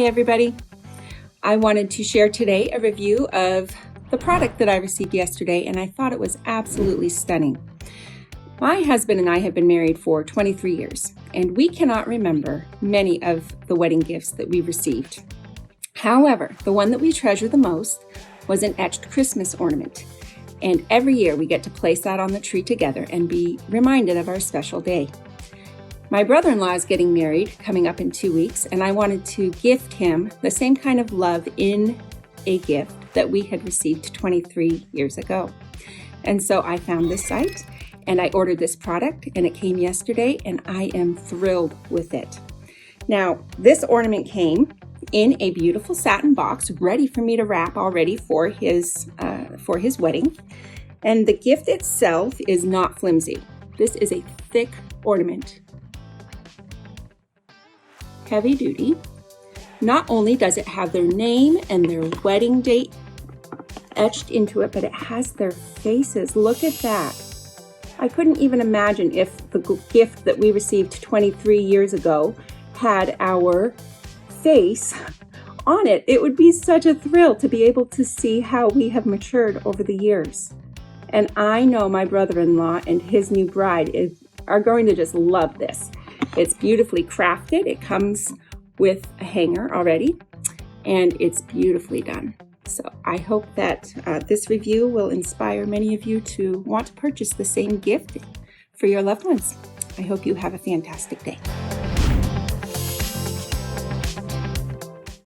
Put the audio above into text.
Hi everybody. I wanted to share today a review of the product that I received yesterday, and I thought it was absolutely stunning. My husband and I have been married for 23 years, and we cannot remember many of the wedding gifts that we received. However, the one that we treasure the most was an etched Christmas ornament. And every year we get to place that on the tree together and be reminded of our special day. My brother-in-law is getting married coming up in 2 weeks, and I wanted to gift him the same kind of love in a gift that we had received 23 years ago. And so I found this site and I ordered this product, and it came yesterday, and I am thrilled with it. Now, this ornament came in a beautiful satin box ready for me to wrap already for his wedding. And the gift itself is not flimsy. This is a thick ornament. Heavy duty. Not only does it have their name and their wedding date etched into it, but it has their faces. Look at that. I couldn't even imagine if the gift that we received 23 years ago had our face on it. It would be such a thrill to be able to see how we have matured over the years. And I know my brother-in-law and his new bride are going to just love this. It's beautifully crafted. It comes with a hanger already, and it's beautifully done. So I hope that this review will inspire many of you to want to purchase the same gift for your loved ones. I hope you have a fantastic day.